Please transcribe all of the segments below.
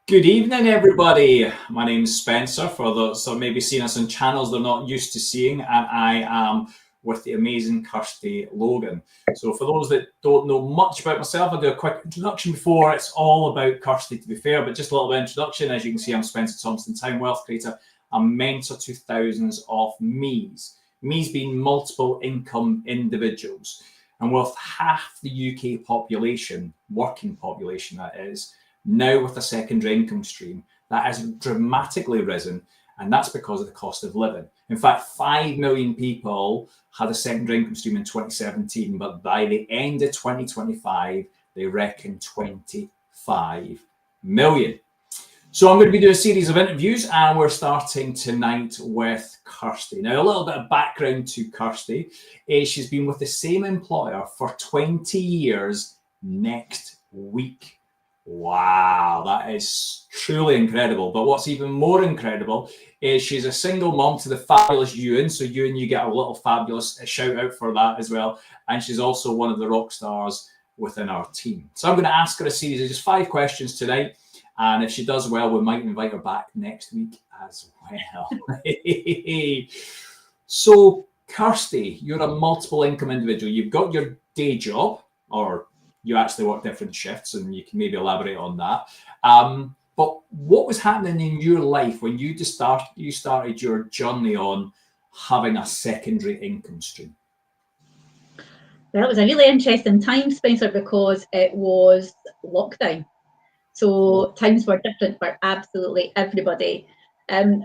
Good evening, everybody. My name is Spencer. For those that maybe seen us on channels they're not used to seeing, and I am with the amazing Kirsty Logan. So for those that don't know much about myself, I'll do a quick introduction before. It's all about Kirsty, to be fair, but just a little bit of introduction. As you can see, I'm Spencer Thompson, time wealth creator and mentor to thousands of me's. Me's being multiple income individuals. And with half the UK population, working population that is, now with a secondary income stream, that has dramatically risen, and that's because of the cost of living. In fact, 5 million people had a secondary income stream in 2017, but by the end of 2025, they reckon 25 million. So I'm going to be doing a series of interviews, and we're starting tonight with Kirsty. Now, a little bit of background to Kirsty is she's been with the same employer for 20 years next week. Wow, that is truly incredible. But what's even more incredible is she's a single mom to the fabulous Ewan. So Ewan, you get a little fabulous shout out for that as well. And she's also one of the rock stars within our team. So I'm going to ask her a series of just 5 questions tonight. And if she does well, we might invite her back next week as well. So Kirsty, you're a multiple income individual. You've got your day job, or you actually work different shifts, and you can maybe elaborate on that. But what was happening in your life when you started your journey on having a secondary income stream? Well, it was a really interesting time, Spencer, because it was lockdown. So times were different for absolutely everybody.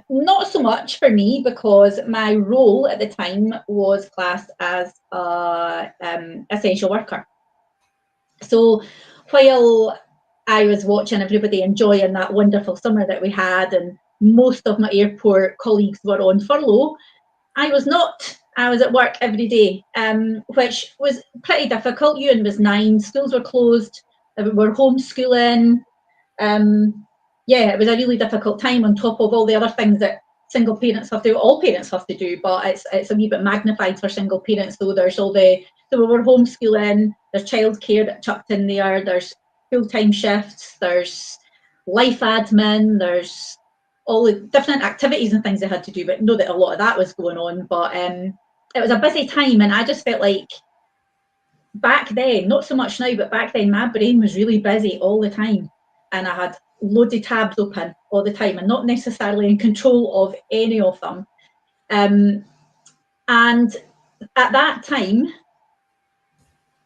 Not so much for me, because my role at the time was classed as an essential worker. So while I was watching everybody enjoying that wonderful summer that we had, and most of my airport colleagues were on furlough, I was not. I was at work every day, which was pretty difficult. Ewan was 9, schools were closed, we were homeschooling. Yeah, it was a really difficult time, on top of all the other things that single parents have to do, all parents have to do, but it's a wee bit magnified for single parents. So there's all the, so we were homeschooling, there's childcare that chucked in there, there's full-time shifts, there's life admin, there's all the different activities and things they had to do, but know that a lot of that was going on. But it was a busy time, and I just felt like back then, not so much now, but back then my brain was really busy all the time, and I had loads of tabs open all the time and not necessarily in control of any of them. And at that time,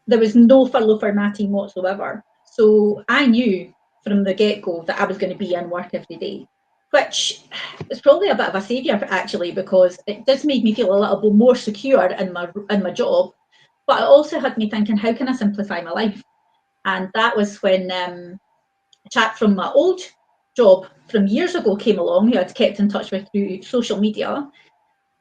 there was no furlough for my team whatsoever. So I knew from the get-go that I was going to be in work every day, which is probably a bit of a saviour actually, because it just made me feel a little bit more secure in my job. But it also had me thinking, how can I simplify my life? And that was when a chap from my old job from years ago came along, who I'd kept in touch with through social media,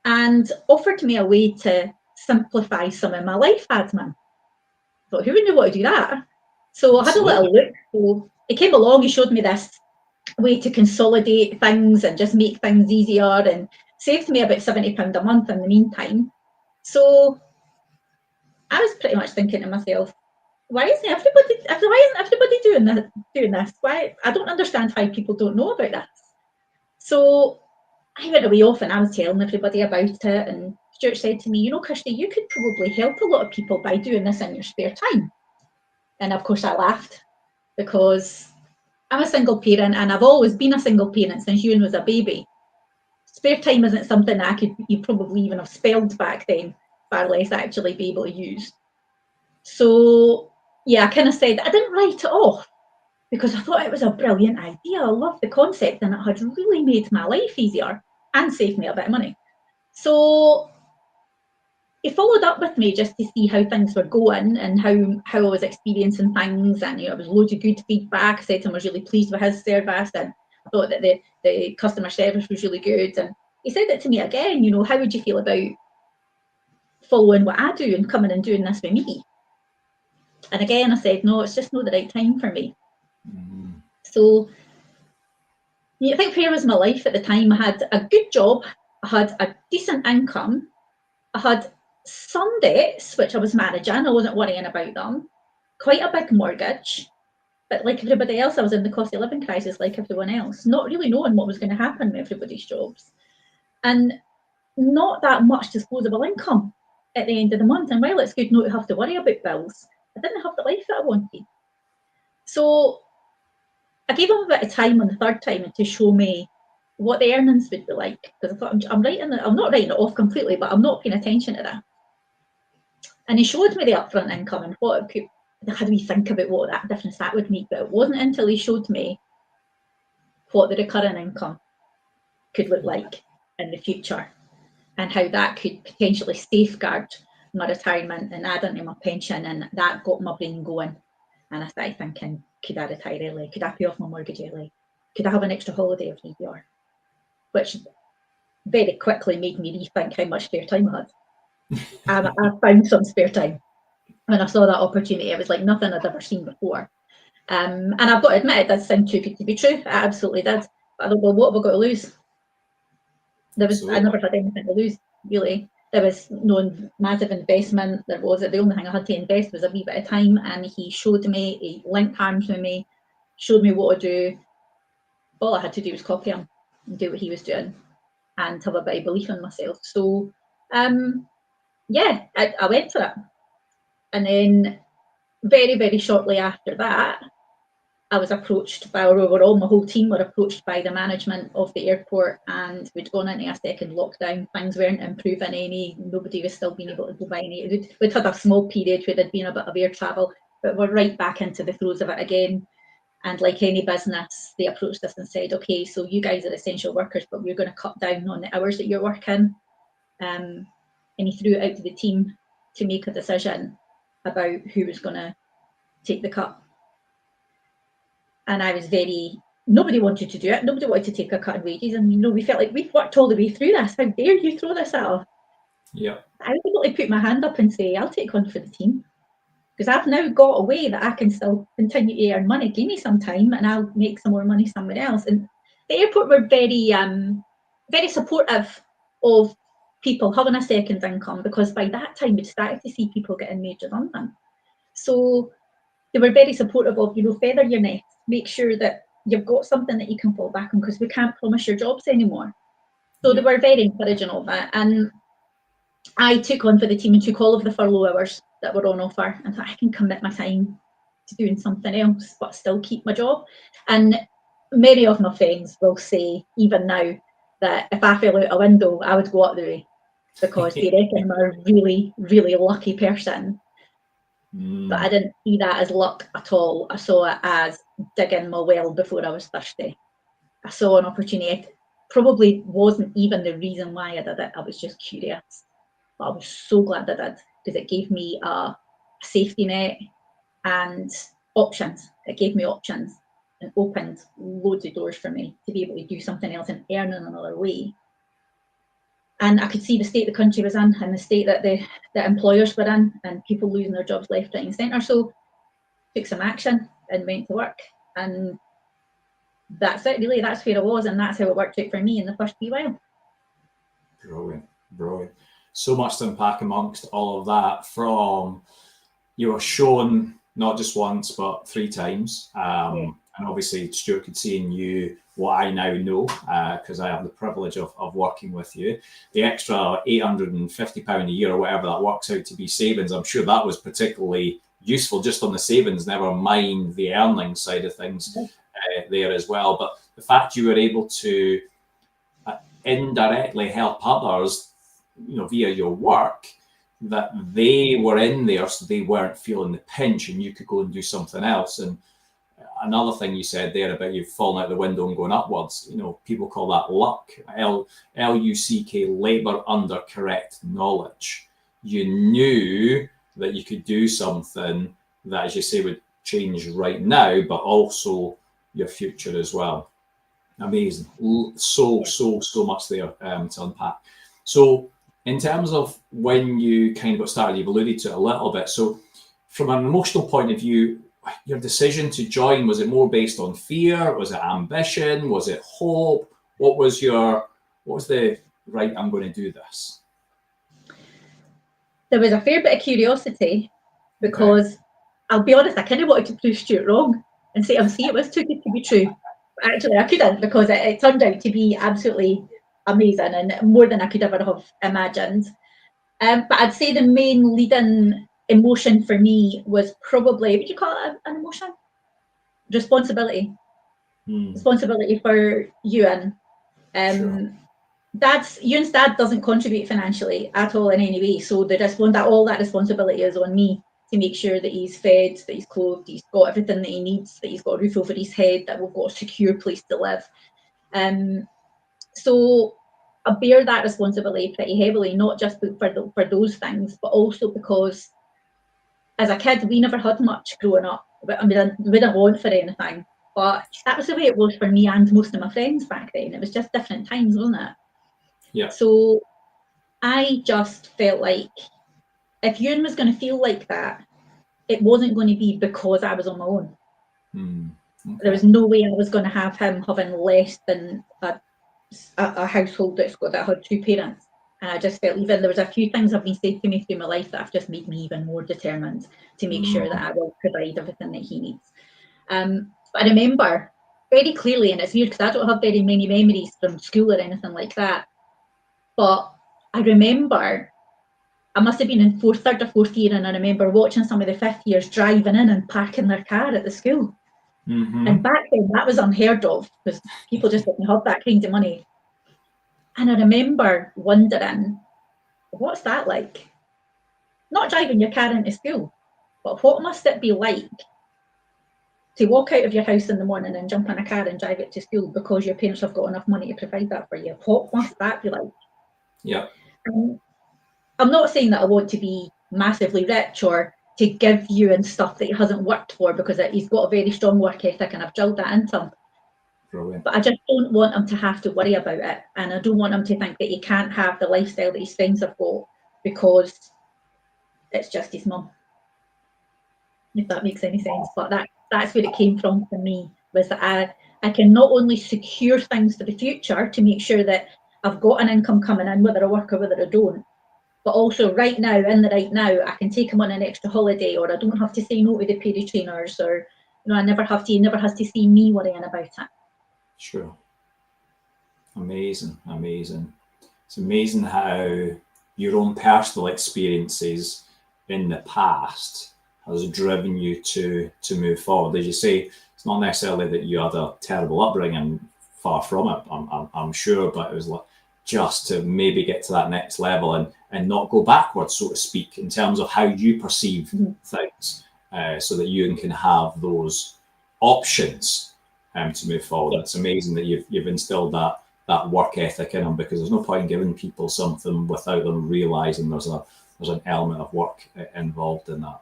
and offered me a way to simplify some of my life admin. I thought, who wouldn't want to do that? So I had a little look. So he came along, he showed me this way to consolidate things and just make things easier, and saved me about £70 a month in the meantime. So I was pretty much thinking to myself, why isn't everybody doing this? Why? I don't understand why people don't know about this. So I went away off and I was telling everybody about it, and Stuart said to me, you know, Kirsty, you could probably help a lot of people by doing this in your spare time. And of course I laughed, because I'm a single parent, and I've always been a single parent since Ewan was a baby. Spare time isn't something that you probably even have spelled back then, far less actually be able to use. So yeah, I kind of said, I didn't write it off, because I thought it was a brilliant idea. I loved the concept, and it had really made my life easier and saved me a bit of money. So he followed up with me just to see how things were going and how I was experiencing things, and it was loads of good feedback. I said to him I was really pleased with his service, and I thought that the customer service was really good. And he said it to me again, how would you feel about following what I do and coming and doing this with me? And again, I said, no, it's just not the right time for me. Mm-hmm. So I think where was my life at the time? I had a good job, I had a decent income, I had some debts, which I was managing, I wasn't worrying about them, quite a big mortgage, but like everybody else, I was in the cost of living crisis like everyone else, not really knowing what was going to happen with everybody's jobs, and not that much disposable income at the end of the month. And while it's good not to have to worry about bills, I didn't have the life that I wanted. So I gave him a bit of time on the third time to show me what the earnings would be like, because I thought I'm not writing it off completely, but I'm not paying attention to that. And he showed me the upfront income and what it could, how do we think about what that difference that would make? But it wasn't until he showed me what the recurring income could look like in the future and how that could potentially safeguard my retirement and add into my pension, and that got my brain going. And I started thinking, could I retire early? Could I pay off my mortgage early? Could I have an extra holiday every year? Which very quickly made me rethink how much spare time I had. And I found some spare time. When I saw that opportunity, it was like nothing I'd ever seen before. And I've got to admit, it does sound too good to be true. It absolutely did. But I thought, well, what have I got to lose? I never had anything to lose, really. There was no massive investment. The only thing I had to invest was a wee bit of time, and he showed me, he linked arms with me, showed me what to do. All I had to do was copy him and do what he was doing and have a bit of belief in myself. So yeah, I went for it. And then very, very shortly after that, I was approached by, or overall my whole team were approached by the management of the airport, and we'd gone into a second lockdown. Things weren't improving any, nobody was still being able to go by any. We'd had a small period where there'd been a bit of air travel, but we're right back into the throes of it again. And like any business, they approached us and said, okay, so you guys are essential workers, but we're going to cut down on the hours that you're working. And he threw it out to the team to make a decision about who was going to take the cut. And I was nobody wanted to do it. Nobody wanted to take a cut in wages. And, we felt like we've worked all the way through this. How dare you throw this at us? Yeah. I was able to put my hand up and say, I'll take one for the team. Because I've now got a way that I can still continue to earn money. Give me some time and I'll make some more money somewhere else. And the airport were very, very supportive of people having a second income, because by that time we'd started to see people getting made redundant. So they were very supportive of, feather your nest, make sure that you've got something that you can fall back on, because we can't promise your jobs anymore. So they were very encouraging of it. And I took on for the team and took all of the furlough hours that were on offer, and thought I can commit my time to doing something else but still keep my job. And many of my friends will say even now that if I fell out a window I would go up the way, because they reckon I'm a really, really lucky person. But I didn't see that as luck at all. I saw it as digging my well before I was thirsty. I saw an opportunity. It probably wasn't even the reason why I did it. I was just curious. But I was so glad I did, because it gave me a safety net and options. It gave me options and opened loads of doors for me to be able to do something else and earn in another way. And I could see the state the country was in, and the state that the employers were in, and people losing their jobs left, right and centre. So took some action and went to work. And that's it, really. That's where I was, and that's how it worked out for me in the first wee while. Brilliant, brilliant. So much to unpack amongst all of that. From you were shown not just once but 3 times, and obviously Stuart could see in you what I now know, because I have the privilege of working with you. The extra £850 a year or whatever that works out to be savings, I'm sure that was particularly useful just on the savings, never mind the earnings side of things there as well. But the fact you were able to indirectly help others, via your work, that they were in there so they weren't feeling the pinch and you could go and do something else. And another thing you said there about you falling out the window and going upwards, people call that luck, L-U-C-K, labour under correct knowledge. you knew that you could do something that, as you say, would change right now, but also your future as well. Amazing. So much there to unpack. So in terms of when you kind of got started, you've alluded to it a little bit. So from an emotional point of view, your decision to join, was it more based on fear? Was it ambition? Was it hope? What was the right, I'm going to do this? There was a fair bit of curiosity because I'll be honest, I kind of wanted to prove Stuart wrong and say, see, it was too good to be true. But actually, I couldn't, because it turned out to be absolutely amazing and more than I could ever have imagined. But I'd say the main leading emotion for me was probably, would you call it an emotion? Responsibility. Responsibility for Ewan. Sure. Ewan's dad doesn't contribute financially at all in any way, so all that responsibility is on me to make sure that he's fed, that he's clothed, he's got everything that he needs, that he's got a roof over his head, that we've got a secure place to live. So I bear that responsibility pretty heavily, not just for those things, but also because as a kid we never had much growing up. I mean, we didn't want for anything, but that was the way it was for me and most of my friends back then. It was just different times, wasn't it? Yeah. So I just felt like if Ewan was going to feel like that, it wasn't going to be because I was on my own. Okay. There was no way I was going to have him having less than a household that had two parents. And I just felt, even there was a few things have been said to me through my life that have just made me even more determined to make sure that I will provide everything that he needs. But I remember very clearly, and it's weird because I don't have very many memories from school or anything like that, but I remember I must have been in third or fourth year, and I remember watching some of the fifth years driving in and parking their car at the school. And back then that was unheard of because people just didn't have that kind of money. And I remember wondering, what's that like? Not driving your car into school, but what must it be like to walk out of your house in the morning and jump in a car and drive it to school because your parents have got enough money to provide that for you? What must that be like? Yeah. I'm not saying that I want to be massively rich or to give Ewan stuff that he hasn't worked for, because he's got a very strong work ethic and I've drilled that into him. Brilliant. But I just don't want him to have to worry about it, and I don't want him to think that he can't have the lifestyle that his friends have got because it's just his mum. If that makes any sense. But that's where it came from for me, was that I can not only secure things for the future to make sure that I've got an income coming in, whether I work or whether I don't, but also right now, I can take him on an extra holiday, or I don't have to say no to the pair of trainers, or he never has to see me worrying about it. Sure. Amazing. It's amazing how your own personal experiences in the past has driven you to move forward. As you say, it's not necessarily that you had a terrible upbringing, far from it, I'm sure, but it was like just to maybe get to that next level and not go backwards, so to speak, in terms of how you perceive things, so that you can have those options to move forward. It's amazing that you've instilled that work ethic in them, because there's no point in giving people something without them realizing there's an element of work involved in that.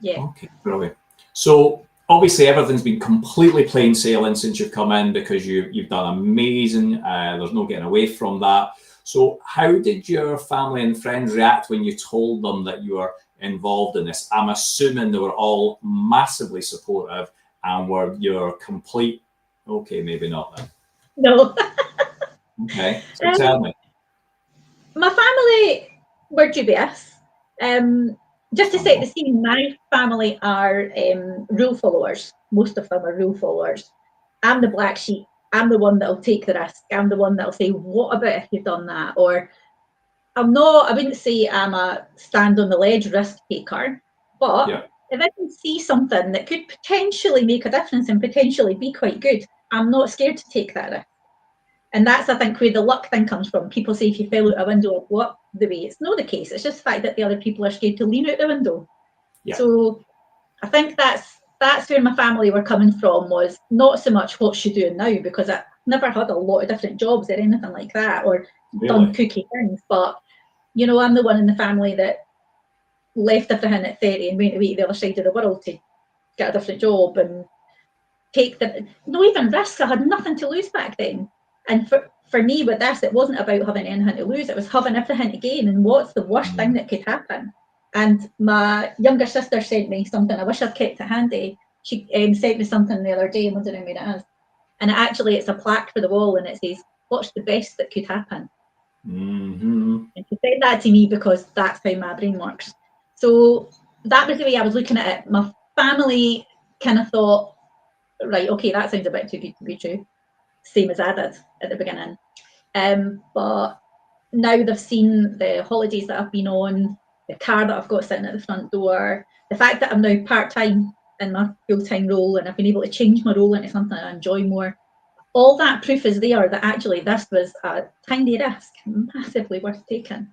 Yeah. Okay, brilliant. So obviously everything's been completely plain sailing since you've come in, because you've done amazing. There's no getting away from that. So how did your family and friends react when you told them that you were involved in this? I'm assuming they were all massively supportive and were your complete, okay, maybe not then. No. Okay, so tell me. My family were dubious. Just to set the scene, my family are rule followers. Most of them are rule followers. I'm the black sheep. I'm the one that'll take the risk. I'm the one that'll say, what about if you've done that? Or I wouldn't say I'm a stand on the ledge risk taker, but if I can see something that could potentially make a difference and potentially be quite good, I'm not scared to take that risk. And that's, I think, where the luck thing comes from. People say if you fell out a window or what the way. It's not the case. It's just the fact that the other people are scared to lean out the window. Yeah. So I think that's where my family were coming from, was not so much what's she doing now, because I never had a lot of different jobs or anything like that, or done cookie things. But You know, I'm the one in the family that left everything at 30 and went away to the other side of the world to get a different job and take the, no even risk. I had nothing to lose back then. And for me with this, it wasn't about having anything to lose, it was having everything to gain. And what's the worst thing that could happen? And my younger sister sent me something, I wish I'd kept it handy. She sent me something the other day, I'm wondering what it is. And it's a plaque for the wall, and it says, what's the best that could happen? And she said that to me because that's how my brain works. So that was the way I was looking at it. My family kind of thought, right, okay, that sounds a bit too good to be true. Same as I did at the beginning. But now they've seen the holidays that I've been on, the car that I've got sitting at the front door, the fact that I'm now part-time in my full-time role, and I've been able to change my role into something I enjoy more. All that proof is there that actually this was a tiny risk, massively worth taking.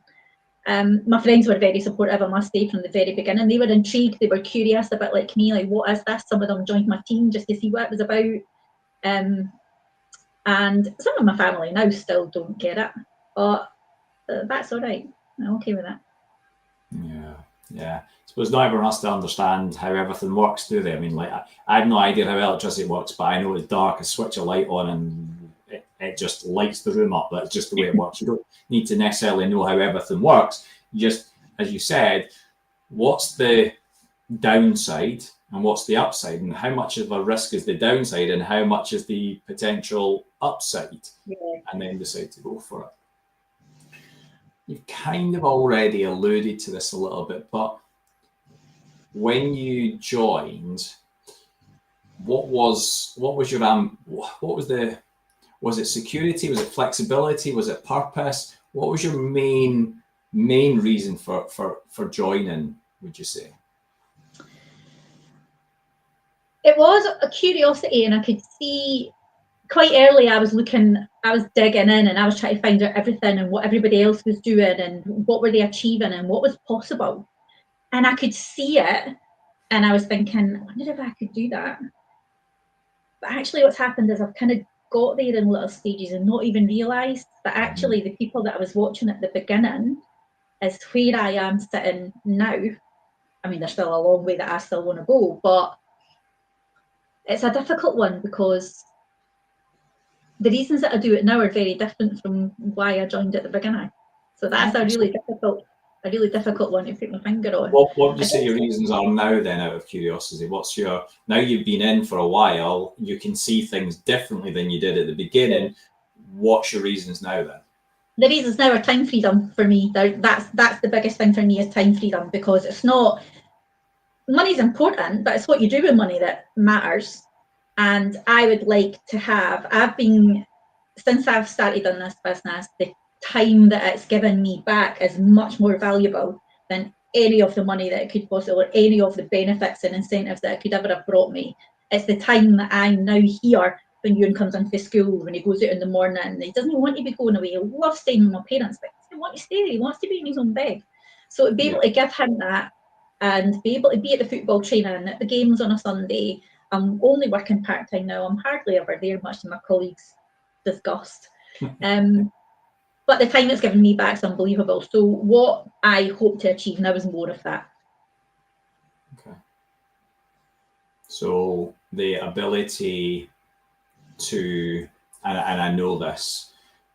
My friends were very supportive, I must say, from the very beginning. They were intrigued, they were curious, a bit like me, like, what is this? Some of them joined my team just to see what it was about. And some of my family now still don't get it, but that's all right. I'm okay with that. Yeah. I suppose not everyone has to understand how everything works, do they? I mean, like, I have no idea how electricity works, but I know it's dark, I switch a light on and it just lights the room up. That's just the way it works. You don't need to necessarily know how everything works. Just, as you said, what's the downside and what's the upside, and how much of a risk is the downside and how much is the potential upside, and then decide to go for it. You've kind of already alluded to this a little bit, but when you joined, what was it security? Was it flexibility? Was it purpose? What was your main reason for joining, would you say? It was a curiosity, and I could see quite early I was digging in, and I was trying to find out everything and what everybody else was doing and what were they achieving and what was possible. And I could see it, and I was thinking, I wonder if I could do that. But actually what's happened is I've kind of got there in little stages and not even realised that actually the people that I was watching at the beginning is where I am sitting now. I mean, there's still a long way that I still want to go, but it's a difficult one because the reasons that I do it now are very different from why I joined at the beginning. So that's a really difficult one to put my finger on. What would you say your reasons are now then, out of curiosity? Now you've been in for a while, you can see things differently than you did at the beginning. What's your reasons now then? The reasons now are time freedom for me. That's the biggest thing for me, is time freedom, because it's not, money's important, but it's what you do with money that matters. And I would like to have, since I've started on this business, the time that it's given me back is much more valuable than any of the money that it could possibly, or any of the benefits and incentives that it could ever have brought me. It's the time that I'm now here when Ewan comes into school, when he goes out in the morning, and he doesn't want to be going away. He loves staying with my parents, but he doesn't want to stay there. He wants to be in his own bed. So to be able to give him that, and be able to be at the football training, at the games on a Sunday. I'm only working part-time now. I'm hardly ever there, much to my colleagues' disgust. But the time it's given me back is unbelievable. So what I hope to achieve now is more of that. Okay. So the ability to, and I know this,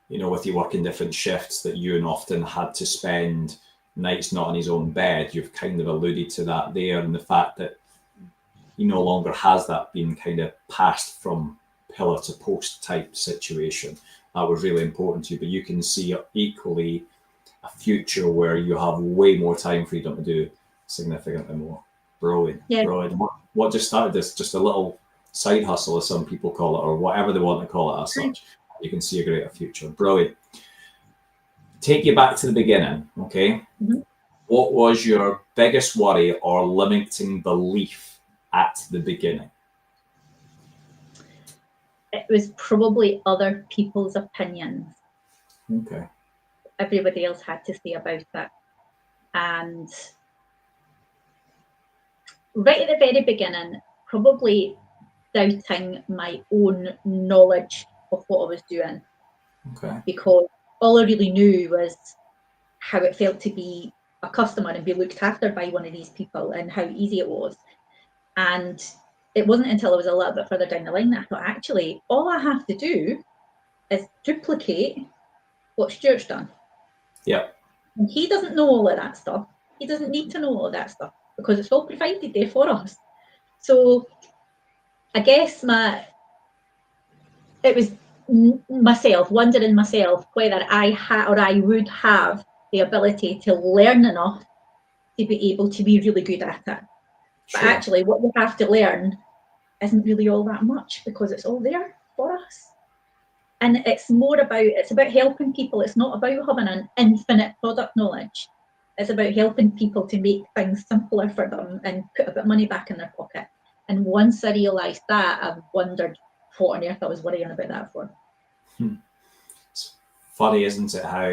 with you working different shifts, that Ewan often had to spend nights not in his own bed. You've kind of alluded to that there, and the fact that he no longer has that being kind of passed from pillar to post type situation. That was really important to you, but you can see equally a future where you have way more time freedom to do significantly more. Brilliant. Yeah. Brilliant. What just started this, just a little side hustle, as some people call it, or whatever they want to call it as such. You can see a greater future. Brilliant. Take you back to the beginning, okay? Mm-hmm. What was your biggest worry or limiting belief at the beginning? It was probably other people's opinions. Okay. Everybody else had to say about it. And right at the very beginning, probably doubting my own knowledge of what I was doing. Okay. Because all I really knew was how it felt to be a customer and be looked after by one of these people and how easy it was. And it wasn't until I was a little bit further down the line that I thought, actually, all I have to do is duplicate what Stuart's done. Yeah. And he doesn't know all of that stuff. He doesn't need to know all of that stuff because it's all provided there for us. So I guess it was myself, wondering myself whether I would have the ability to learn enough to be able to be really good at it. But Sure. actually, what we have to learn isn't really all that much because it's all there for us. And it's about helping people. It's not about having an infinite product knowledge. It's about helping people to make things simpler for them and put a bit of money back in their pocket. And once I realised that, I've wondered what on earth I was worrying about that for. It's funny, isn't it, how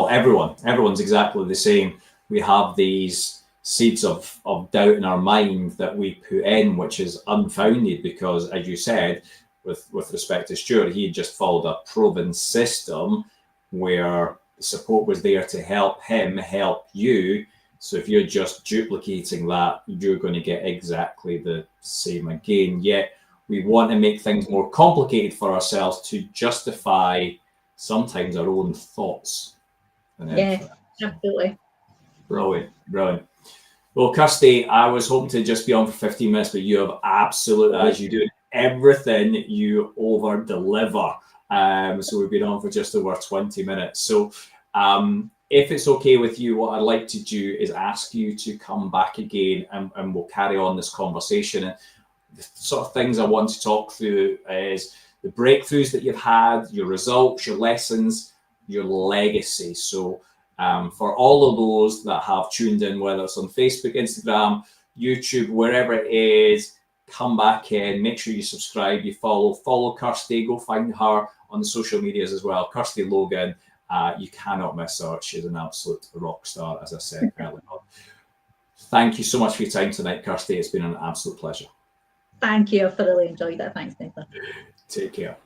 everyone's exactly the same. We have these seeds of doubt in our mind that we put in, which is unfounded because, as you said, with respect to Stuart, he had just followed a proven system where the support was there to help him help you. So if you're just duplicating that, you're going to get exactly the same again. Yet we want to make things more complicated for ourselves to justify sometimes our own thoughts. Yeah, absolutely. Brilliant. Well, Kirsty, I was hoping to just be on for 15 minutes, but you have absolutely, as you do everything, you over deliver. So we've been on for just over 20 minutes. So if it's okay with you, what I'd like to do is ask you to come back again and we'll carry on this conversation. And the sort of things I want to talk through is the breakthroughs that you've had, your results, your lessons, your legacy. So for all of those that have tuned in, whether it's on Facebook, Instagram, YouTube, wherever it is, come back in, make sure you subscribe, you follow Kirsty, go find her on the social medias as well. Kirsty Logan, you cannot miss her. She's an absolute rock star, as I said earlier on. Thank you so much for your time tonight, Kirsty. It's been an absolute pleasure. Thank you. I thoroughly enjoyed that. Thanks, Nathan. Take care.